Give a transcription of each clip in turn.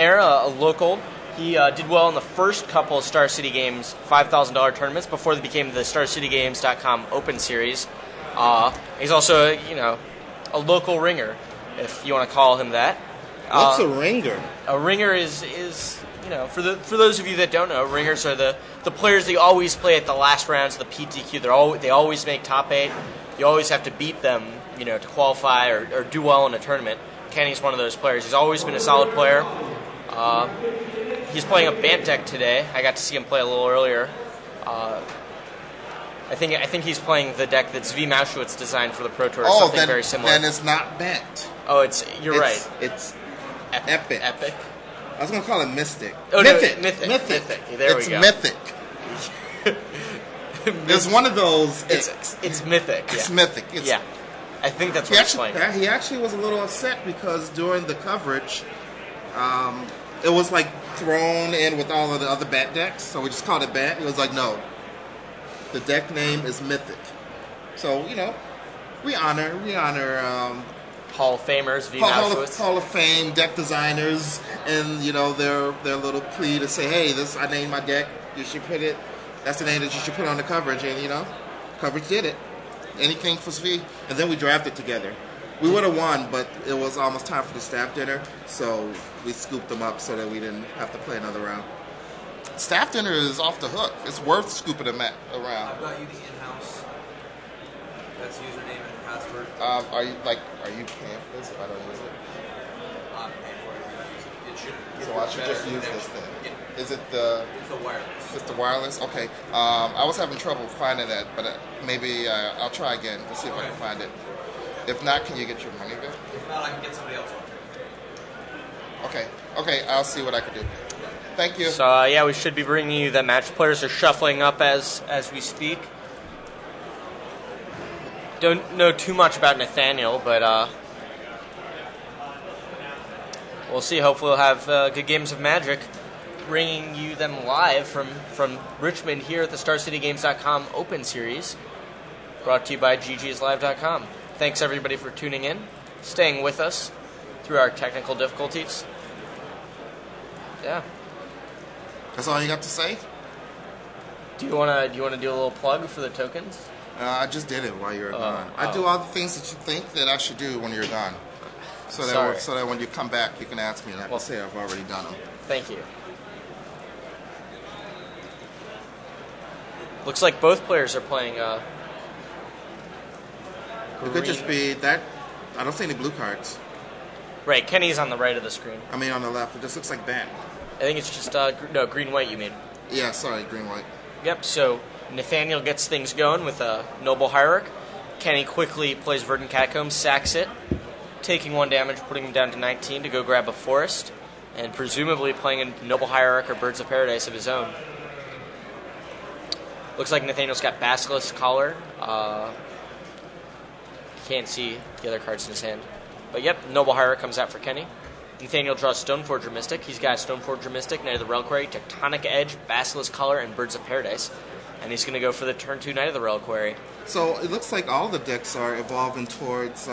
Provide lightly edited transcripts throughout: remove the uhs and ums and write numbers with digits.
A local. He did well in the first couple of Star City Games $5,000 tournaments before they became the StarCityGames.com Open Series. He's also, a local ringer, if you want to call him that. What's a ringer? A ringer is for those of you that don't know, ringers are the players that always play at the last rounds of the PTQ. They always make top 8. You always have to beat them, to qualify or do well in a tournament. Kenny's one of those players. He's always been a solid player. He's playing a Bant deck today. I got to see him play a little earlier. I think he's playing the deck that Zvi Mauschwitz designed for the Pro Tour. Something very similar. Then it's not Bant. Oh, you're right. It's Epic. Epic. I was going to call it Mystic. Oh, Mythic. No, Mythic. There we go. It's Mythic. There's one of those. It's Mythic. Yeah. It's Mythic. Yeah. I think that's what he's playing. He actually was a little upset because during the coverage, it was like thrown in with all of the other Bat decks, so we just called it Bat. It was like, no, the deck name is Mythic. So we honor Hall of Famers, Zvi Mauschwitz. Hall of Fame deck designers, and their little plea to say, hey, I named my deck. You should put it. That's the name that you should put on the coverage, and coverage did it. Anything for Zvi, and then we drafted together. We would have won, but it was almost time for the staff dinner, so we scooped them up so that we didn't have to play another round. Staff dinner is off the hook. It's worth scooping them around. I've got you the in-house. That's username and password. Are you paying for this if I don't use it? I'm paying for it if you don't use it. It should. So I should just use this then. Yeah. Is it the? It's the wireless. It's the wireless. Okay. I was having trouble finding that, but maybe I'll try again to see if I can find it. If not, can you get your money back? If not, I can get somebody else on. Okay. I'll see what I can do. Thank you. So we should be bringing you the match. Players are shuffling up as we speak. Don't know too much about Nathaniel, but we'll see. Hopefully we'll have good games of Magic, bringing you them live from Richmond here at the StarCityGames.com Open Series, brought to you by ggslive.com. Thanks everybody for tuning in, staying with us through our technical difficulties. Yeah. That's all you got to say? Do you wanna do a little plug for the tokens? I just did it while you were gone. I do all the things that you think that I should do when you're gone. So that when you come back, you can ask me and I can say I've already done them. Thank you. Looks like both players are playing It could just be that. I don't see any blue cards. Right, Kenny's on the right of the screen. I mean on the left. It just looks like Bant. I think it's just green-white you mean. Yeah, sorry, green-white. Yep, so Nathaniel gets things going with a Noble Hierarch. Kenny quickly plays Verdant Catacombs, sacks it, taking 1 damage, putting him down to 19 to go grab a Forest, and presumably playing a Noble Hierarch or Birds of Paradise of his own. Looks like Nathaniel's got Basilisk Collar. Can't see the other cards in his hand. But yep, Noble Hierarch comes out for Kenny. Nathaniel draws Stoneforger Mystic. He's got Stoneforger Mystic, Knight of the Reliquary, Tectonic Edge, Basilisk Collar, and Birds of Paradise. And he's going to go for the turn 2 Knight of the Reliquary. So it looks like all the decks are evolving towards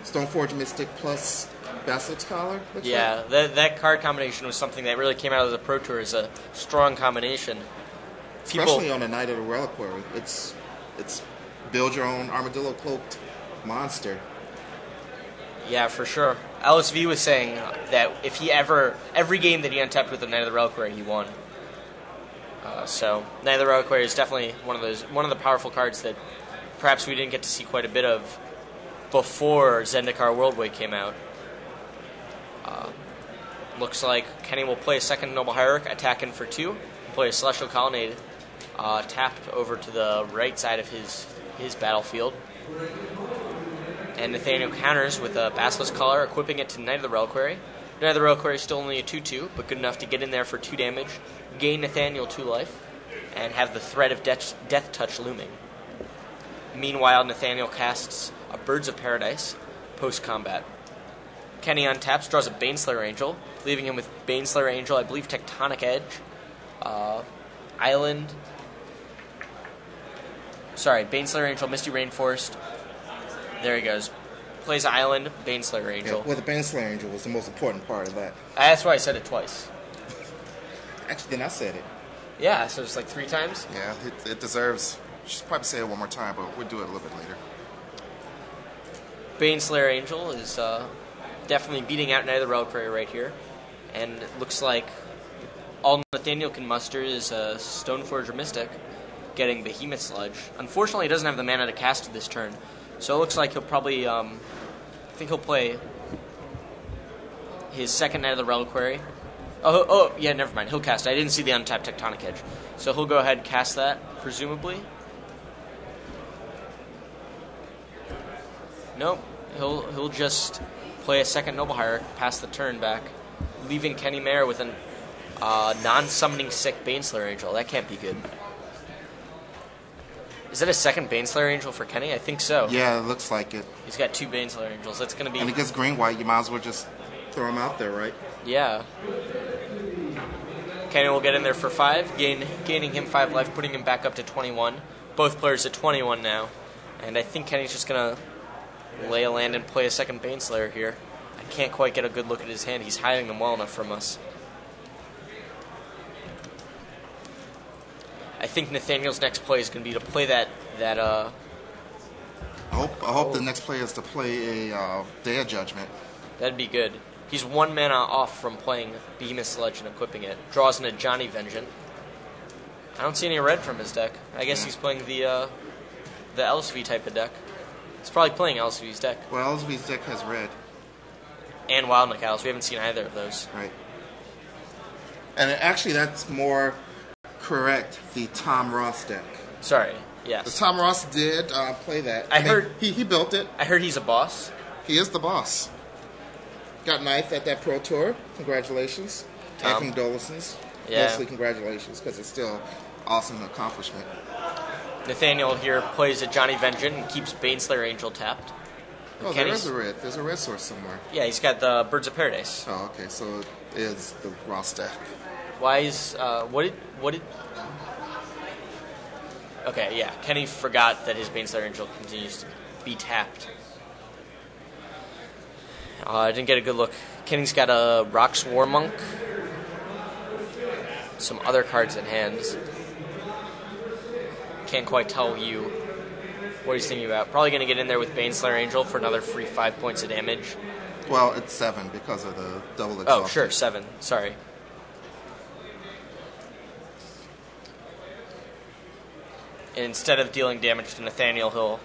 Stoneforger Mystic plus Basilisk Collar. That card combination was something that really came out of the Pro Tour as a strong combination. Especially on the Knight of the Reliquary. It's build your own armadillo cloaked monster. Yeah, for sure. LSV was saying that if he every game that he untapped with the Knight of the Reliquary, he won. So Knight of the Reliquary is definitely one of the powerful cards that perhaps we didn't get to see quite a bit of before Zendikar Worldway came out. Looks like Kenny will play a second Noble Hierarch, attacking for 2, play a Celestial Colonnade, tapped over to the right side of his battlefield. And Nathaniel counters with a Basilisk Collar, equipping it to Knight of the Reliquary. Knight of the Reliquary is still only a 2/2, but good enough to get in there for 2 damage, gain Nathaniel 2 life, and have the threat of Death Touch looming. Meanwhile, Nathaniel casts a Birds of Paradise post-combat. Kenny untaps, draws a Baneslayer Angel, leaving him with Baneslayer Angel, I believe Tectonic Edge, Island... Sorry, Baneslayer Angel, Misty Rainforest. There he goes. plays Island, Baneslayer Angel. Yeah, well, the Baneslayer Angel was the most important part of that. That's why I said it twice. Actually, then I said it. Yeah, so it's like 3 times. Yeah, it deserves. Should probably say it one more time, but we'll do it a little bit later. Baneslayer Angel is definitely beating out Night of the Reliquary right here. And it looks like all Nathaniel can muster is Stoneforger Mystic getting Behemoth Sludge. Unfortunately, he doesn't have the mana to cast it this turn. So it looks like he'll probably, I think he'll play his second Night of the Reliquary. Oh, yeah, never mind. He'll cast it. I didn't see the untapped Tectonic Edge. So he'll go ahead and cast that, presumably. Nope. He'll just play a second Noble Hierarch, pass the turn back, leaving Kenny Mayer with a non-summoning sick Baneslayer Angel. That can't be good. Is that a second Baneslayer Angel for Kenny? I think so. Yeah, it looks like it. He's got 2 Baneslayer Angels. That's going to be... And against green-white, you might as well just throw him out there, right? Yeah. Kenny will get in there for 5, gaining him 5 life, putting him back up to 21. Both players at 21 now. And I think Kenny's just going to lay a land and play a second Baneslayer here. I can't quite get a good look at his hand. He's hiding them well enough from us. I think Nathaniel's next play is going to be to play that I hope the next play is to play a Day of Judgment. That'd be good. He's 1 mana off from playing Behemoth Sludge and equipping it. Draws in a Johnny Vengeance. I don't see any red from his deck. I guess he's playing the LSV type of deck. He's probably playing LSV's deck. Well, LSV's deck has red. And Wild Nicalis. We haven't seen either of those. Right. And actually, that's more correct. The Tom Ross deck. Sorry. The Yes. Tom Ross did play that. I heard- he built it. I heard he's a boss. He is the boss. Got ninth at that Pro Tour. Congratulations. Tom. And condolences. Yeah. Mostly congratulations, because it's still awesome accomplishment. Nathaniel here plays a Johnny Vengeance and keeps Baneslayer Angel tapped. Oh, there Kenny's- is a red. There's a red source somewhere. Yeah, he's got the Birds of Paradise. Oh, okay. So it is the Ross deck. Why is what did? Okay, yeah. Kenny forgot that his Baneslayer Angel continues to be tapped. I didn't get a good look. Kenny's got a Rock's War Monk, some other cards in hand. Can't quite tell you what he's thinking about. Probably going to get in there with Baneslayer Angel for another free 5 points of damage. Well, it's 7 because of the double exhaustion. Oh, sure, 7. Sorry. And instead of dealing damage to Nathaniel, he'll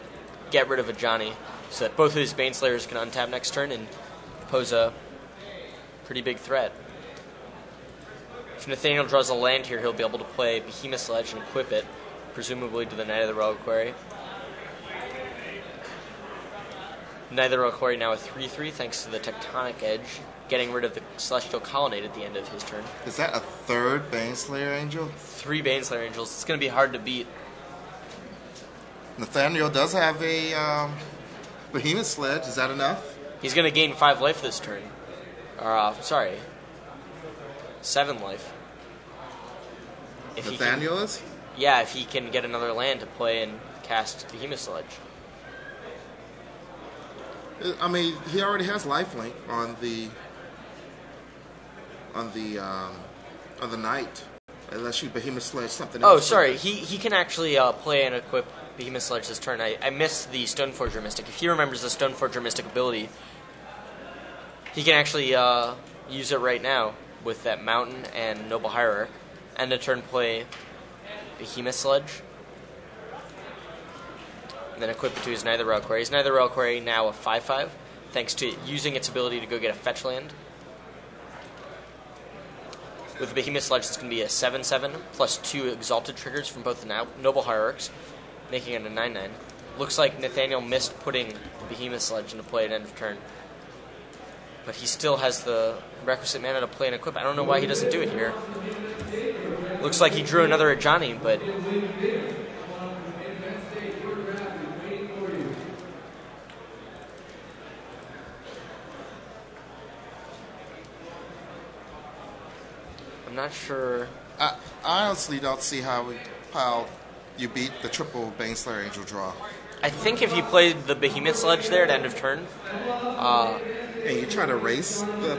get rid of a Johnny, so that both of his Baneslayers can untap next turn and pose a pretty big threat. If Nathaniel draws a land here, he'll be able to play Behemoth Sledge and equip it, presumably to the Knight of the Reliquary. Knight of the Reliquary now a 3/3 thanks to the Tectonic Edge, getting rid of the Celestial Colonnade at the end of his turn. Is that a third Baneslayer Angel? 3 Baneslayer Angels. It's going to be hard to beat. Nathaniel does have a Behemoth Sledge. Is that enough? He's going to gain 5 life this turn. Or, 7 life. If he can- Nathaniel is? Yeah, if he can get another land to play and cast Behemoth Sledge. I mean, he already has lifelink on the knight. Unless you Behemoth Sledge something else. Oh, sorry. He can actually play and equip Behemoth Sledge this turn. I missed the Stoneforger Mystic. If he remembers the Stoneforger Mystic ability, he can actually use it right now with that Mountain and Noble Hierarch. And a turn play Behemoth Sledge. And then equip it to his Knight of the Reliquary. His Knight of the Reliquary now a 5/5, thanks to using its ability to go get a fetch land. With the Behemoth Sledge, it's going to be a 7/7, plus 2 Exalted triggers from both the Noble Hierarchs, making it a 9/9. Looks like Nathaniel missed putting the Behemoth Sledge into play at end of turn. But he still has the requisite mana to play and equip. I don't know why he doesn't do it here. Looks like he drew another Ajani, but... I'm not sure. I honestly don't see how you beat the triple Baneslayer Angel draw. I think if he played the Behemoth Sledge there at end of turn, And you try to race the